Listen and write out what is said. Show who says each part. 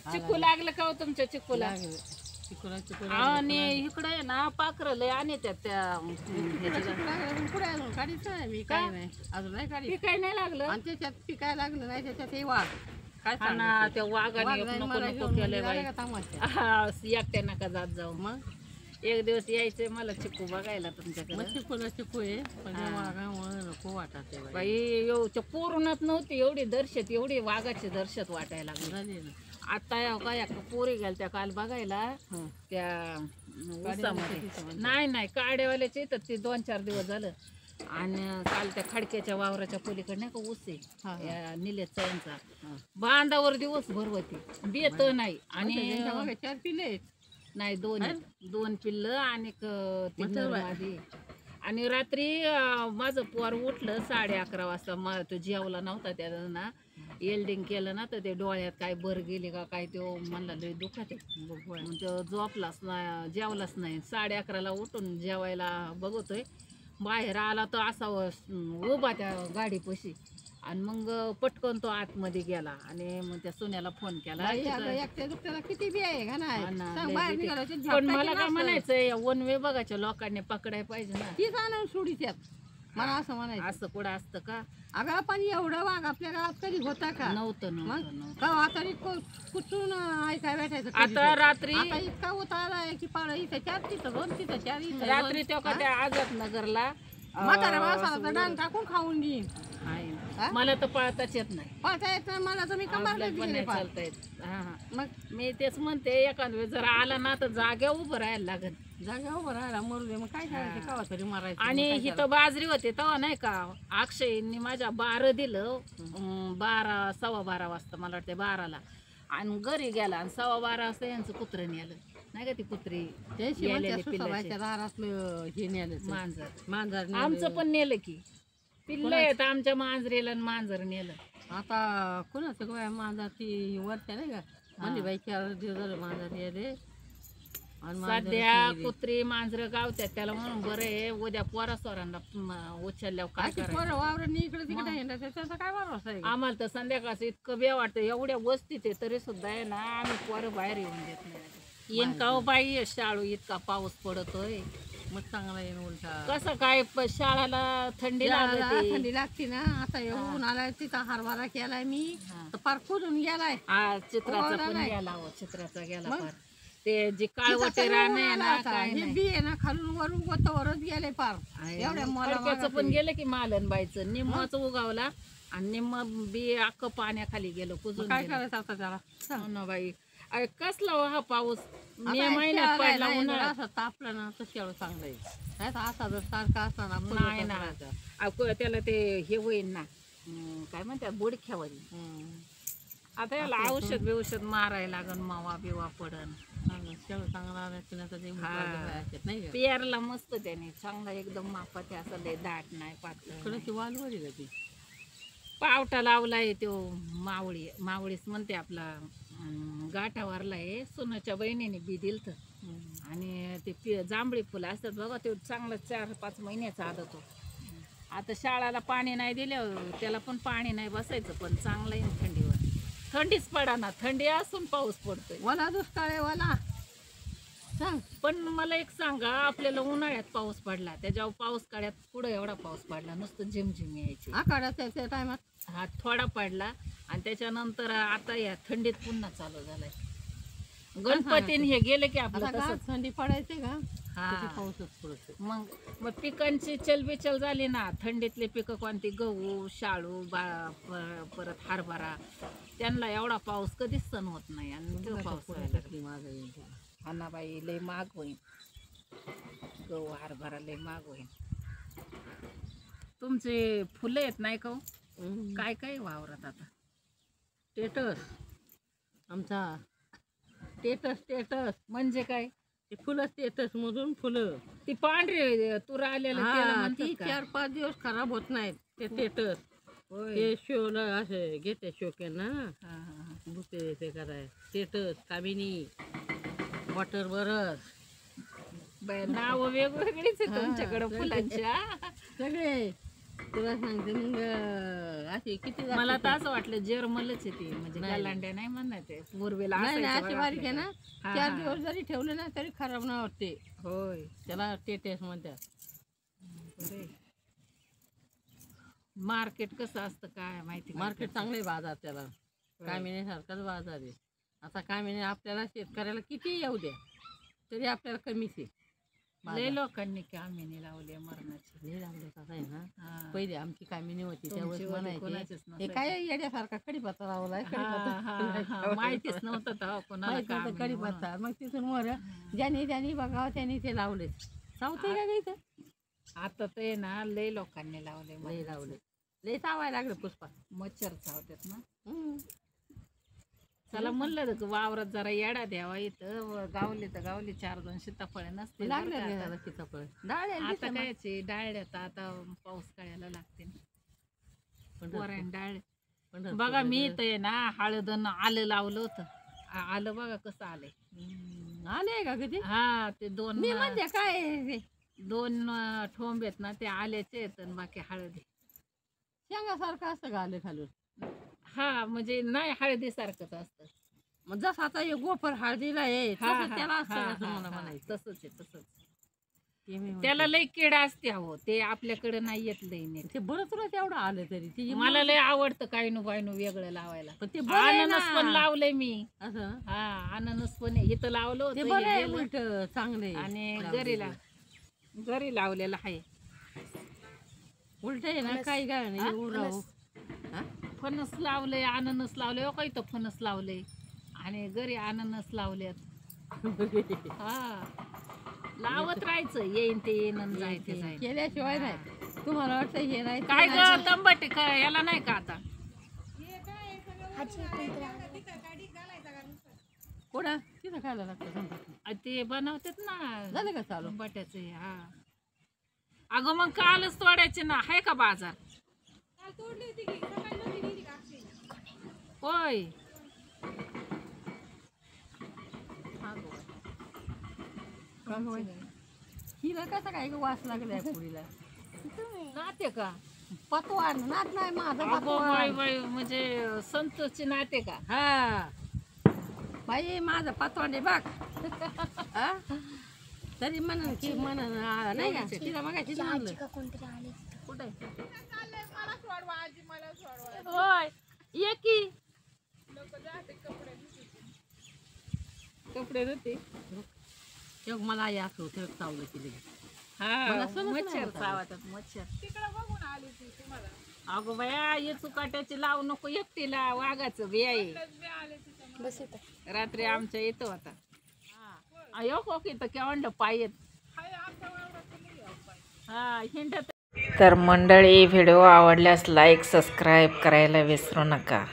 Speaker 1: चिकू लागलं का हो तुमच्या चिकूला?
Speaker 2: लागलं.
Speaker 1: आणि इकडे आहे ना पाखरं लय आणि त्या
Speaker 2: पुढे अजून काढीच नाही मी, काय नाही अजून नाही काढी.
Speaker 1: काही नाही लागलं
Speaker 2: आणि त्याच्यात पिकाय लागलं नाही, त्याच्यात हे वाघ काय
Speaker 1: हा ना,
Speaker 2: सांगायचं.
Speaker 1: त्या वाघाने
Speaker 2: वाघ
Speaker 1: एक
Speaker 2: जाईन
Speaker 1: नको
Speaker 2: मला
Speaker 1: नको
Speaker 2: घेऊन
Speaker 1: केलंय बाई.
Speaker 2: निघाला का तमाशा.
Speaker 1: हा, एकट्या नका जात जाऊ.
Speaker 2: मग
Speaker 1: एक दिवस यायचंय मला चिकू बघायला तुमच्याकडे.
Speaker 2: चिकूला चिकू आहे, पण त्या वाघामुळे नको वाटत आहे
Speaker 1: बाई एवढं पूर्णच नव्हती एवढी दर्शत, एवढी वाघाची दर्शत वाटायला लागली.
Speaker 2: झाली ना.
Speaker 1: आता काय पोरी गेल त्या काल बघायला त्या ऊसामध्ये. नाही काड्यावाल्याचे तर ते 2-4 दिवस झालं. आणि काल त्या खडक्याच्या वावराच्या पलीकडे नाही का ऊस आहे या निलेशचा यांचा, बांधावर दिवसभर होती, बेत नाही. आणि
Speaker 2: 4 पिले
Speaker 1: नाही, 2 पिल्लं आणि ती नरमादी. आणि रात्री माझं पोर उठलं 11:30 वाजता. तो जेवला नव्हता त्याला ना, एल्डिंग केलं ना, तर ते डोळ्यात काय बर गेली का काय, तो म्हणला लय दुखत आहे. मग तो झोपलाच नाही, जेवलाच नाही. 11:30ला उठून जेवायला बघतोय, बाहेर आला तर असा उभा त्या गाडीपाशी. आणि मग पटकन तो आतमध्ये गेला. आणि मग त्या सोन्याला फोन केला.
Speaker 2: किती बी आहे का नाही.
Speaker 1: पण मला काय म्हणायचंय, वन विभागाच्या लोकांनी पकडायला पाहिजे ना.
Speaker 2: तीच आणून सोडी त्यात, मला असं म्हणायचं.
Speaker 1: असं कुठं असतं का?
Speaker 2: अगं पण एवढं वाघ आपल्या गावात कधी होता का?
Speaker 1: नव्हतं.
Speaker 2: आता कुठून ऐकाय भेटायचं.
Speaker 1: आता रात्री
Speaker 2: इतका उतारलाय की पाळ इथं 4 तिथं 2 तिथं 4 इथं.
Speaker 1: रात्री तो का त्या आझाद नगरला
Speaker 2: म्हातारा माणसाला तर डांग टाकून खाऊन घेईन.
Speaker 1: मला तर पळताच येत नाही.
Speaker 2: पळता येत नाही मला, तर मी
Speaker 1: आपल्याला पण नाही चालता येत. मग मी तेच म्हणते, एखाद वेळेस जर आला ना तर जाग्या उभं राहायला लागत.
Speaker 2: जागा उभं राहायला मरू दे, मग काय करायचं, कवा तरी मारायचं.
Speaker 1: आणि इथं बाजरी होते तेव्हा नाही का, अक्षयनी माझ्या 12 दिलं, 12 सव्वा-12 वाजता मला वाटतं 12ला. आणि घरी गेला आणि 12:15 वाजता यांचं कुत्रं नेलं नाही का, ती कुत्री
Speaker 2: दारातलं हे नेलं
Speaker 1: मांजर. आमचं पण नेलं की, पिल्लं येत आमच्या मांजरीला आणि मांजर नेलं.
Speaker 2: आता कोणाचं काय मांजर, ती वरच्या नाही का म्हणजे बाई 4 दिवस झालं मांजर गेले.
Speaker 1: सध्या कुत्री मांजर गावत्यात त्याला, म्हणून बरं आहे. उद्या पोरासोरांना उचलल्यावर काय करायचं.
Speaker 2: वावरांनी इकडे तिकडे हिंडायचं, त्याचा काय भरोसा आहे.
Speaker 1: आम्हाला तर संध्याकाळचं इतकं बे वाटतं, एवढ्या वस्तीत आहे तरी सुद्धा आहे ना, आम्ही पोरं बाहेर येऊन देत नाही. येईन का हो बाई, शाळू इतका पाऊस पडतोय.
Speaker 2: मग चांगला येईन उलटा.
Speaker 1: कसं काय शाळाला थंडी
Speaker 2: लागते ना. आता येऊन आलाय तिथं हरभरा केलाय मी, तर पार कुजून गेलाय.
Speaker 1: चित्राचा पण गेला हो, चित्राचा गेला पार. ते जी काळवटे रान ना, काय
Speaker 2: बी आहे ना, खालून वरून वरच गेले पार.
Speaker 1: एवढ्या पण गेलं की मालनबाईचं निम्माच उगावला आणि निम्म बी अख्खं पाण्याखाली गेलं, कुजून.
Speaker 2: काय करायचं आता त्याला
Speaker 1: ना बाई. अरे कसला हा पाऊस मे महिन्यात पडला, उन्हाळा
Speaker 2: असं तापलं ना तर शेवट चांगलं आहे. असा जर सारखा असताना
Speaker 1: नाही ना, त्याला ते हे होईल ना, काय म्हणतात, बुडख्यावर. आता याला औषध मारायला लागन, मावा बिवा पडन.
Speaker 2: चांगला
Speaker 1: पेरला मस्त त्याने, चांगला एकदम मापात, असं लय दाट नाही पातळ.
Speaker 2: वालवडी ती
Speaker 1: पावटा लावलाय तो मावळीच म्हणते आपला, गाठावरला आहे. सोनाच्या बहिणीने बी दिलत. आणि ते जांभळी फुलं असतात बघा, ते चांगलं 4-5 महिन्याचा आदत होतो. आता शाळाला पाणी नाही दिलं, त्याला पण पाणी नाही बसायचं, पण चांगलं आहे थंडीवर. थंडीच पडा ना, थंडी असून पाऊस पडतोय.
Speaker 2: वला दुष्काळ आहे वला. सांग,
Speaker 1: पण मला एक सांगा, आपल्याला उन्हाळ्यात पाऊस पडला, त्याच्यावर पाऊस काळ्यात पुढं एवढा पाऊस पडला, नुसतं झिमझिम यायची.
Speaker 2: आखाड्याच्या टायमात
Speaker 1: हा थोडा पडला, आणि त्याच्यानंतर आता या थंडीत पुन्हा चालू झालाय. गणपतीने हे गेले की आपलं
Speaker 2: थंडी पडायचे का.
Speaker 1: पाऊसच पडतो. मग पिकांची चलबिचल झाली ना, थंडीतले पिकं कोणती, गहू, शाळू, परत हरभरा, त्यांना एवढा पाऊस कधीच सण होत नाही. आणि तो पाऊस हा ना बाई, लय महाग होईल गहू हरभरा, लय महाग होईल. तुमचे फुलं येत नाही का, काय काय वावरात आता.
Speaker 2: स्टेटस आमचा, स्टेटस
Speaker 1: म्हणजे काय,
Speaker 2: ते फुलं स्टेटस मधून फुलं,
Speaker 1: ती पांढरी तुरा आलेला,
Speaker 2: 4-5 दिवस खराब होत नाहीत ते स्टेटस. ते शोला असे घेते शोकेन ना, बुके ते कराय. स्टेटस, कामिनी, वॉटर बरस,
Speaker 1: नाव वेगवेगळीच आहे तुमच्याकडं फुलांच्या.
Speaker 2: सगळे तुला सांगते मग अशी किती जास्त
Speaker 1: मला तर असं वाटलं जर्मलच आहे ती, म्हणजे
Speaker 2: नाही.
Speaker 1: गलांड्या नाही म्हणायचे पूर्वेला
Speaker 2: नाही नाही
Speaker 1: असायचं
Speaker 2: अशी
Speaker 1: बघा
Speaker 2: बारीक आहे ना
Speaker 1: आपल्याकडे. हा,
Speaker 2: 4
Speaker 1: हा.
Speaker 2: दिवस जरी ठेवले ना तरी खराब नाही होत ते.
Speaker 1: होय
Speaker 2: त्याला टेटेस म्हणतात.
Speaker 1: मार्केट कसं असतं काय माहिती
Speaker 2: मार्केट चांगले बाजार त्याला, कामिनीसारखाच बाजार आहे. आता कामिनी आपल्याला शेतकऱ्याला किती येऊ द्या तरी आपल्याला कमीच आहे.
Speaker 1: लय लोकांनी कामिनी लावली मरणाची.
Speaker 2: लय लागले आता आहे ना.
Speaker 1: हा.
Speaker 2: पहिले आमची कामिनी होती
Speaker 1: तुमची
Speaker 2: त्यावेळेस
Speaker 1: होती,
Speaker 2: म्हणायचे
Speaker 1: कोणाचीच
Speaker 2: हे
Speaker 1: नसायची.
Speaker 2: काय येड्यासारखा कढीपत्ता लावलाय,
Speaker 1: हा, हा. माहितीच नव्हतं तेव्हा कोणाला
Speaker 2: माहित नव्हतं
Speaker 1: कामिनी म्हणून.
Speaker 2: कढीपत्ता. मग तिथून वर ज्यांनी बघावं त्यांनी ते लावले. चावते का इथं?
Speaker 1: आता ते ना लय लोकांनी लावले
Speaker 2: लय लावले, लय चावायला लागले पुष्पा.
Speaker 1: मच्छर चावतात ना.
Speaker 2: हम्म.
Speaker 1: चला म्हणलं तर वावरात जरा येडा द्यावा, इथं गावली तर गावली 4-2 सीताफळे नसते
Speaker 2: लागले नाही सीताफळ डाळ
Speaker 1: आता कायची डाळ्यात आता पाऊस काढायला लागते वरण डाळ. बघा मी इथं आहे ना हळदन आलं लावलं होतं. आलं बघा कसं आलंय.
Speaker 2: आले का किती?
Speaker 1: हा ते दोन
Speaker 2: मी म्हणजे काय आहे ते?
Speaker 1: 2 ठोंब आहेत ना ते आल्याचे आहेत आणि बाकी हळदी.
Speaker 2: शेंगासारखं असतं का आले खालून?
Speaker 1: हा म्हणजे नाही हळदीसारखंच असतं.
Speaker 2: मग जसं आता हे गोफर हळदीला आहे
Speaker 1: हा,
Speaker 2: तसं
Speaker 1: हा,
Speaker 2: त्याला असतं
Speaker 1: हा,
Speaker 2: असं
Speaker 1: हा,
Speaker 2: मला
Speaker 1: हा.
Speaker 2: म्हणायचं.
Speaker 1: तसंच आहे तसंच.
Speaker 2: ते मी
Speaker 1: त्याला लय किडा असते अहो, ते आपल्याकडे नाही येत लय नीट.
Speaker 2: ते बरं तुला तेवढं आलं तरी ती
Speaker 1: मला लय आवडतं कायनू बायनू वेगळं लावायला.
Speaker 2: पण ते बरं आहे
Speaker 1: अननस पण
Speaker 2: ना.
Speaker 1: लावलंय मी.
Speaker 2: असं
Speaker 1: हा अननस पण आहे. इथं लावलं
Speaker 2: ते
Speaker 1: होतं
Speaker 2: बरं
Speaker 1: हे
Speaker 2: आहे
Speaker 1: गेलं.
Speaker 2: उलट चांगले
Speaker 1: आणि घरी लावलेलं आहे.
Speaker 2: उलट आहे ना काही काय नाही एवढं राहू. हा?
Speaker 1: फणस लावलंय, अननस लावलंय, काही तर फणस लावलंय आणि घरी अननस लावल्यात. हा लावत राहायचं, येईन ते येईन आणि जाय ते जाईन.
Speaker 2: केल्याशिवाय नाही. तुम्हाला वाटतं हे नाही ते
Speaker 1: काय
Speaker 2: नाही.
Speaker 1: ग तंबटे याला नाही का आता
Speaker 2: कोणा तिथं खायला लागतं
Speaker 1: ते बनवतात ना
Speaker 2: झालं का चालू?
Speaker 1: तंबाट्याचे. हा अगं मग कालच तोडायचे ना, आहे का बाजार? होय
Speaker 2: हिला कसा काय ग वास लागलाय पुरीला?
Speaker 1: नाते का?
Speaker 2: पतवान नात नाही माझं
Speaker 1: अगो बाई
Speaker 2: पतवान.
Speaker 1: बाई, म्हणजे संतोषचे नाते का?
Speaker 2: हा बाई माझं पतवान आहे बघ. हा? तरी म्हणन की म्हणन नाही का तिला मगाशी म्हणलं
Speaker 1: कुठे होय ये की कपडे धुते.
Speaker 2: तेव्हा मला आई असं होतं चावलं की लगेच.
Speaker 1: हा
Speaker 2: मला समजलं नाही
Speaker 1: मच्छर
Speaker 2: होतं.
Speaker 1: चावतात मच्छर. अगो बाया ये चुकाट्याची लावू नको एकटीला, वाघाचं बी आहे. रात्री आमच्या येतो आता. अयो कोकी तर केवढं पायत. हा हिंडत. तर मंडळी व्हिडिओ आवडल्यास लाईक सबस्क्राईब करायला विसरू नका.